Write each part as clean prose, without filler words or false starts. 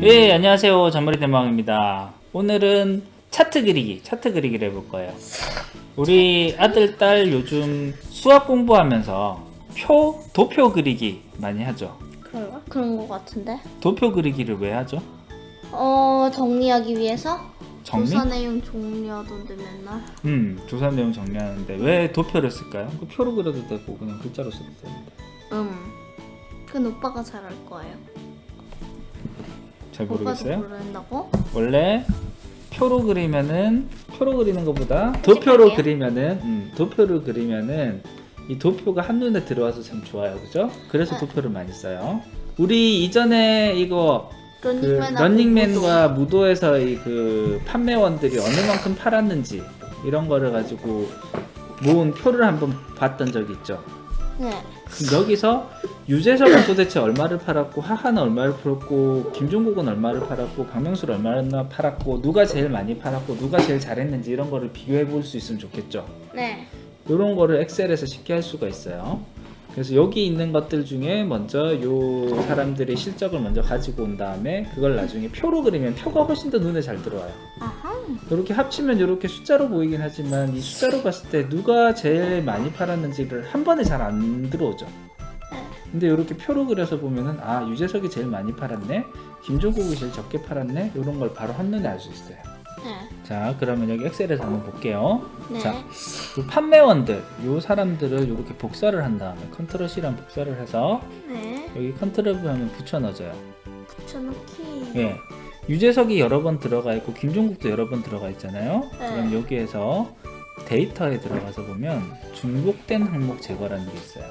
네, 안녕하세요. 잔머리 대망입니다. 오늘은 차트 그리기를 해볼 거예요. 우리 아들, 딸 요즘 수학 공부하면서 도표 그리기 많이 하죠. 그런가? 그런 거 같은데. 도표 그리기를 왜 하죠? 정리하기 위해서? 정리? 조사 내용 정리하던데 맨날. 조사 내용 정리하는데 왜 도표를 쓸까요? 그 표로 그려도 되고 그냥 글자로 써도 되는데. 그건 오빠가 잘 알 거예요. 잘 모르겠어요? 오빠도 모른다고? 원래 표로 그리는 것보다 도표로 그리면은 이 도표가 한눈에 들어와서 참 좋아요, 그죠? 그래서 네. 도표를 많이 써요. 우리 이전에 이거 런닝맨하고 런닝맨과 무도에서 이 그 판매원들이 어느 만큼 팔았는지 이런 거를 가지고 모은 표를 한번 봤던 적이 있죠. 네. 그럼 여기서 유재석은 도대체 얼마를 팔았고, 하하는 얼마를 팔았고, 김종국은 얼마를 팔았고, 박명수는 얼마나 팔았고, 누가 제일 많이 팔았고, 누가 제일 잘했는지 이런 거를 비교해 볼 수 있으면 좋겠죠. 네. 이런 거를 엑셀에서 쉽게 할 수가 있어요. 그래서 여기 있는 것들 중에 먼저 요 사람들의 실적을 먼저 가지고 온 다음에 그걸 나중에 표로 그리면 표가 훨씬 더 눈에 잘 들어와요. 아하. 이렇게 합치면 이렇게 숫자로 보이긴 하지만 이 숫자로 봤을 때 누가 제일 많이 팔았는지를 한 번에 잘 안 들어오죠. 근데 이렇게 표로 그려서 보면은 아, 유재석이 제일 많이 팔았네, 김종국이 제일 적게 팔았네, 이런 걸 바로 한눈에 알 수 있어요. 네. 자, 그러면 여기 엑셀에서 한번 볼게요. 네. 자, 그 판매원들, 요 사람들을 이렇게 복사를 한 다음에 컨트롤 C랑 복사를 해서 네. 여기 컨트롤 V 하면 붙여 넣어줘요. 붙여놓기. 예. 유재석이 여러 번 들어가 있고 김종국도 여러 번 들어가 있잖아요. 네. 그럼 여기에서 데이터에 들어가서 보면 중복된 항목 제거라는 게 있어요.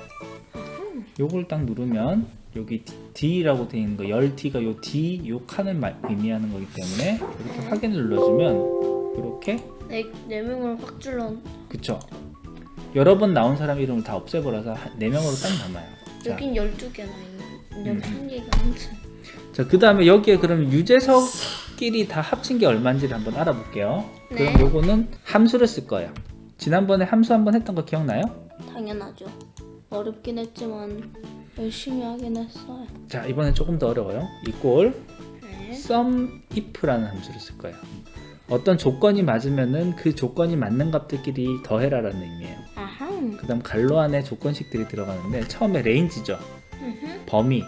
요걸 딱 누르면 여기 D라고 되어 있는 거, 열 D가 요 D, 요 칸을 의미하는 거기 때문에 이렇게 확인을 눌러주면 이렇게, 네 명을 확 줄러. 그쵸? 여러 번 나온 사람 이름을 다 없애버려서 4명으로 딱 남아요. 자, 여긴 12개나 있는. 한 개가 아무튼. 자, 그 다음에 여기에 그럼 유재석끼리 다 합친 게 얼마인지를 한번 알아볼게요. 네. 그럼 요거는 함수를 쓸 거예요. 지난번에 함수 한번 했던 거 기억나요? 당연하죠. 어렵긴 했지만 열심히 하긴 했어요. 자, 이번엔 조금 더 어려워요. 이꼴 네. sum if라는 함수를 쓸 거예요. 어떤 조건이 맞으면은 그 조건이 맞는 값들끼리 더해라라는 의미예요. 아하. 그 다음 갈로 안에 조건식들이 들어가는데 처음에 레인지죠. 으흠. 범위.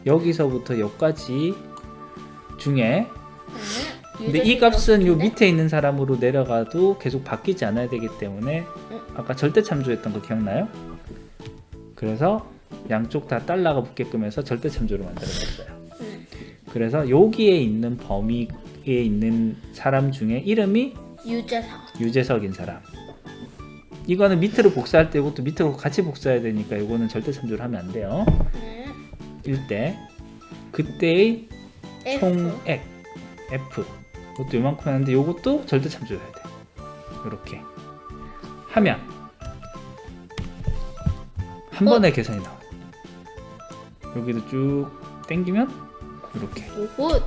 여기서부터 여기까지 중에, 네. 근데 이 값은 요 밑에 있는 사람으로 내려가도 계속 바뀌지 않아야 되기 때문에 아까 절대 참조했던 거 기억나요? 그래서 양쪽 다 달러가 붙게끔 해서 절대 참조로 만들어졌어요. 그래서 여기에 있는 범위에 있는 사람 중에 이름이 유재석인 사람. 이거는 밑으로 복사할 때 이것도 밑으로 같이 복사해야 되니까 이거는 절대 참조를 하면 안 돼요. 네. 일때 그때의 F. 총액 F, 이것도 요만큼 하는데 이것도 절대 참조해야 돼. 이렇게 하면 한 번에 계산이 나와요. 여기도 쭉 당기면 이렇게. 오호.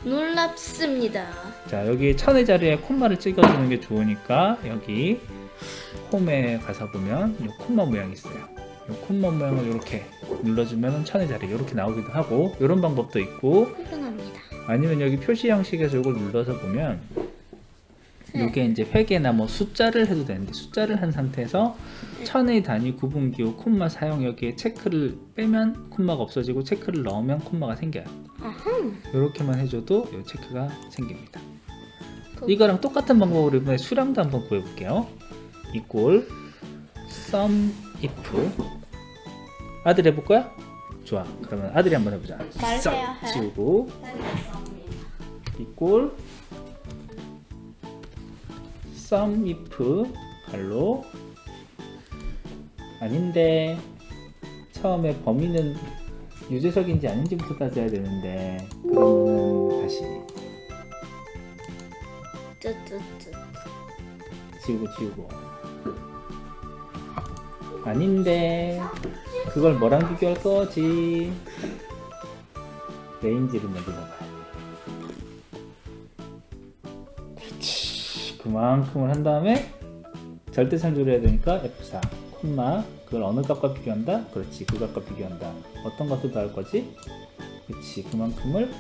놀랍습니다. 자, 여기 천의 자리에 콤마를 찍어주는 게 좋으니까 여기 홈에 가서 보면 이 콤마 모양이 있어요. 이 콤마 모양을 이렇게 눌러주면 천의 자리에 이렇게 나오기도 하고, 이런 방법도 있고, 훌륭합니다. 아니면 여기 표시 형식에서 이걸 눌러서 보면 이게 이제 회계나 뭐 숫자를 해도 되는데, 숫자를 한 상태에서 천의 단위 구분기호 콤마 사용, 여기에 체크를 빼면 콤마가 없어지고 체크를 넣으면 콤마가 생겨요. 아하. 이렇게만 해줘도 이 체크가 생깁니다. 이거랑 똑같은 방법으로 이번에 수량도 한번 구해볼게요. 이꼴 sum if. 아들 해볼 거야? 좋아. 그러면 아들이 한번 해보자. 말해요. 싹 지우고 이꼴 sum if 갈로, 아닌데 처음에 범위는 유재석인지 아닌지부터 따져야 되는데, 그러면은 다시 쯔쯔쯔. 지우고 아닌데 그걸 뭐랑 비교할 거지? 레인지를 먼저 넣어봐요. 그렇지. 그만큼을 한 다음에 절대 참조를 해야 되니까 F4 콤마, 그걸 어느 값과 비교한다? 그렇지, 그 값과 비교한다. 어떤 값을 더할 거지? 그렇지, 그만큼을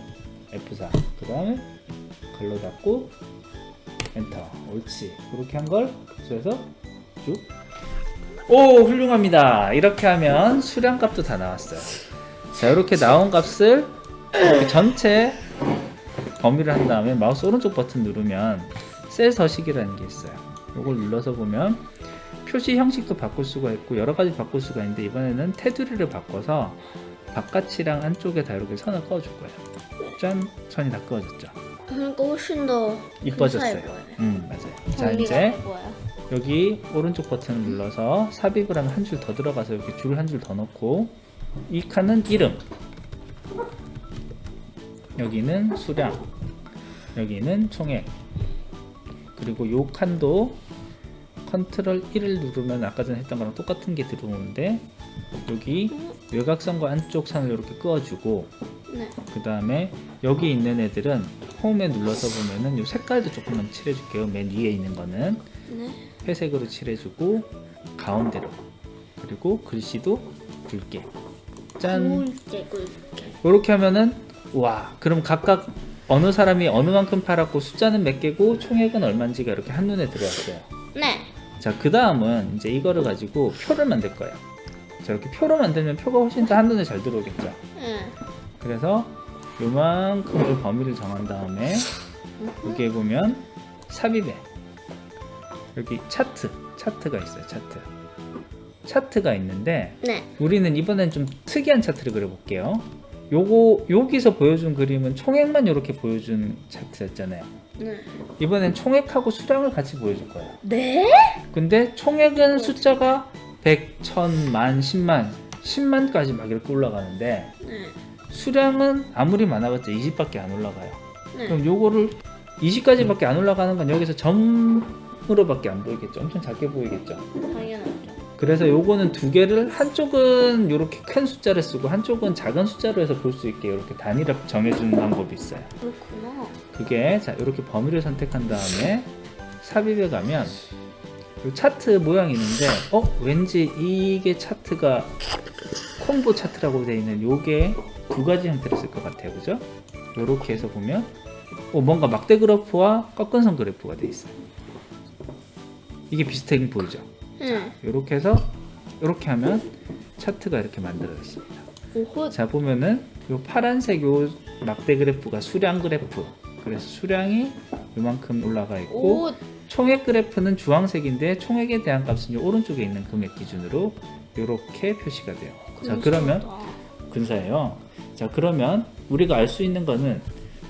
F4. 그 다음에 글로 닫고 엔터. 옳지. 그렇게 한 걸 그래서 쭉. 오, 훌륭합니다. 이렇게 하면 수량 값도 다 나왔어요. 자, 이렇게 나온 값을 이렇게 전체 범위를 한 다음에 마우스 오른쪽 버튼 누르면 셀 서식이라는 게 있어요. 이걸 눌러서 보면 표시 형식도 바꿀 수가 있고 여러 가지 바꿀 수가 있는데 이번에는 테두리를 바꿔서 바깥이랑 안쪽에 다 이렇게 선을 그어줄 거예요. 짠! 선이 다 그어졌죠. 그러니까 훨씬 더 이뻐졌어요. 근사해 보여요. 맞아요. 자, 정리가 이제 돼 보여요. 여기 오른쪽 버튼을 눌러서 삽입을 하면 한 줄 더 들어가서 이렇게 줄 한 줄 더 넣고 이 칸은 이름, 여기는 수량, 여기는 총액, 그리고 이 칸도 컨트롤 1을 누르면 아까 전에 했던 거랑 똑같은 게 들어오는데 여기 외곽선과 안쪽 선을 이렇게 그어주고 네. 그 다음에 여기 있는 애들은 홈에 눌러서 보면은 이 색깔도 조금만 칠해줄게요. 맨 위에 있는 거는 네. 회색으로 칠해주고 가운데로, 그리고 글씨도 굵게 짠. 굵게 굵게. 이렇게 하면은 와, 그럼 각각 어느 사람이 어느 만큼 팔았고 숫자는 몇 개고 총액은 얼마인지가 이렇게 한눈에 들어왔어요. 네. 자, 그 다음은 이제 이거를 가지고 표를 만들 거예요. 자, 이렇게 표로 만들면 표가 훨씬 더 한눈에 잘 들어오겠죠. 네. 그래서 요만큼을 범위를 정한 다음에 여기에 보면 삽입에 여기 차트가 있어요. 차트가 있는데 네. 우리는 이번엔 좀 특이한 차트를 그려볼게요. 요거 여기서 보여준 그림은 총액만 이렇게 보여준 차트였잖아요. 네. 이번엔 총액하고 수량을 같이 보여줄 거예요. 네? 근데 총액은 숫자가 100, 1000, 만, 10만, 10만까지 막 이렇게 올라가는데 네. 수량은 아무리 많아봤자 20밖에 안 올라가요. 네. 그럼 요거를 20까지밖에 안 올라가는 건 여기서 점으로밖에 안 보이겠죠. 엄청 작게 보이겠죠. 당연하죠. 그래서 요거는 두 개를 한쪽은 이렇게 큰 숫자를 쓰고 한쪽은 작은 숫자로 해서 볼 수 있게 이렇게 단위를 정해주는 방법이 있어요. 그렇구나. 그게 자 이렇게 범위를 선택한 다음에 삽입에 가면 요 차트 모양이 있는데 왠지 이게 차트가 콤보 차트라고 되어 있는 요게 두 가지 형태를 쓸 것 같아요. 그죠? 요렇게 해서 보면 뭔가 막대 그래프와 꺾은 선 그래프가 되어 있어요. 이게 비슷하게 보이죠? 응. 이렇게 해서 이렇게 하면 차트가 이렇게 만들어졌습니다. 오호. 자, 보면은 요 파란색 요 막대 그래프가 수량 그래프. 그래서 수량이 요만큼 올라가 있고 오. 총액 그래프는 주황색인데 총액에 대한 값은 요 오른쪽에 있는 금액 기준으로 이렇게 표시가 돼요. 자, 그러면 근사해요. 자, 그러면 우리가 알 수 있는 거는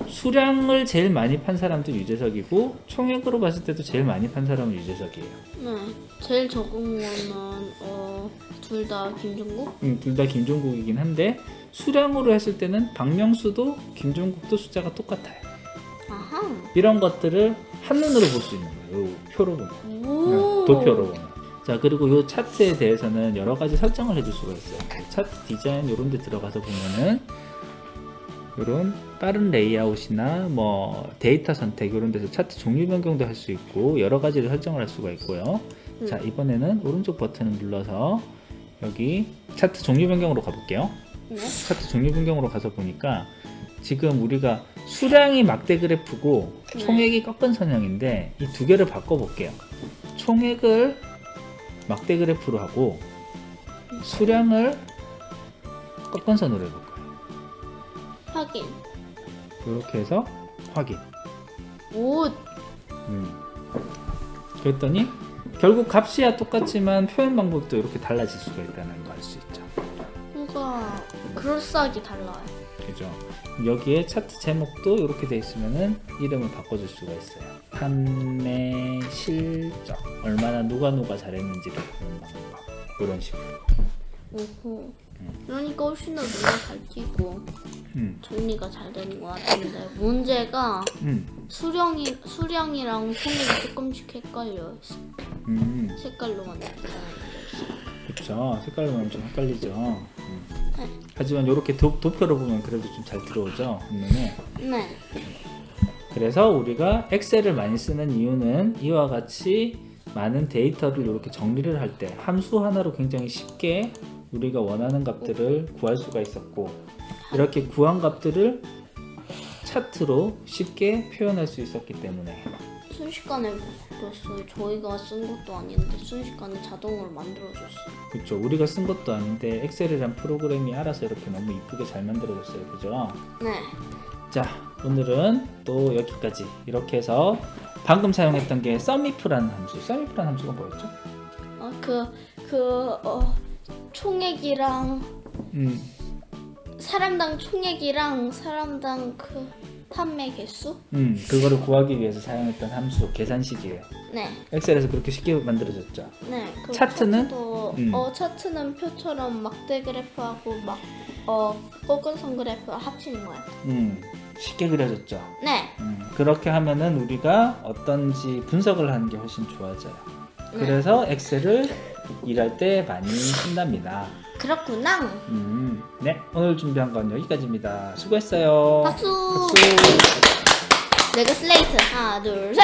수량을 제일 많이 판 사람도 유재석이고 총액으로 봤을 때도 제일 많이 판 사람은 유재석이에요. 네. 제일 적은 거는 둘 다 김종국? 둘 다 김종국이긴 한데 수량으로 했을 때는 박명수도 김종국도 숫자가 똑같아요. 아하. 이런 것들을 한눈으로 볼 수 있는 거예요. 요 표로 보면. 오. 도표로 보면. 자, 그리고 이 차트에 대해서는 여러 가지 설정을 해줄 수가 있어요. 차트 디자인 이런 데 들어가서 보면은 이런 빠른 레이아웃이나 뭐 데이터 선택 이런 데서 차트 종류 변경도 할 수 있고 여러 가지를 설정을 할 수가 있고요. 자, 이번에는 오른쪽 버튼을 눌러서 여기 차트 종류 변경으로 가볼게요. 네. 차트 종류 변경으로 가서 보니까 지금 우리가 수량이 막대 그래프고 네. 총액이 꺾은 선형인데 이 두 개를 바꿔볼게요. 총액을 막대 그래프로 하고 수량을 꺾은 선으로 해볼 거예요. 확인. 이렇게 해서 확인. 오. 그랬더니 결국 값이야 똑같지만 표현 방법도 이렇게 달라질 수가 있다는 거 알 수 있죠. 뭔가 그럴싸하게 달라요. 그죠? 여기에 차트 제목도 이렇게 돼 있으면은 이름을 바꿔줄 수가 있어요. 판매 실적, 얼마나 누가 잘했는지를 보는 방법, 이런 식으로. 오호. 그러니까 훨씬 더 눈에 잘 띄고 음, 정리가 잘 되는 것 같은데 문제가 수량이랑 총액이 조금씩 헷갈려 있어. 색깔로만 나타나는 그쵸. 색깔로 보면 좀 헷갈리죠. 하지만 이렇게 도표로 보면 그래도 좀 잘 들어오죠, 한눈에. 네. 그래서 우리가 엑셀을 많이 쓰는 이유는 이와 같이 많은 데이터를 이렇게 정리를 할 때 함수 하나로 굉장히 쉽게 우리가 원하는 값들을 구할 수가 있었고 이렇게 구한 값들을 차트로 쉽게 표현할 수 있었기 때문에. 순식간에 바뀌었어요. 저희가 쓴 것도 아닌데 순식간에 자동으로 만들어줬어요. 그렇죠. 우리가 쓴 것도 아닌데 엑셀이란 프로그램이 알아서 이렇게 너무 이쁘게 잘 만들어졌어요. 그죠? 네. 자, 오늘은 또 여기까지. 이렇게 해서 방금 사용했던 게 썸이프라는 함수. 썸이프라는 함수가 뭐였죠? 총액이랑 음, 사람당 총액이랑 사람당 판매 개수? 그거를 구하기 위해서 사용했던 함수, 계산식이에요. 네. 엑셀에서 그렇게 쉽게 만들어졌죠. 네. 그리고 차트는? 차트는 표처럼 막대 그래프하고 꺾은선 그래프 합치는 거예요. 쉽게 그려졌죠. 네. 그렇게 하면은 우리가 어떤지 분석을 하는 게 훨씬 좋아져요. 네. 그래서 엑셀을 일할 때 많이 쓴답니다. 그렇구나. 네, 오늘 준비한 건 여기까지입니다. 수고했어요. 박수. 박수. 내가 슬레이트 하나 둘 셋.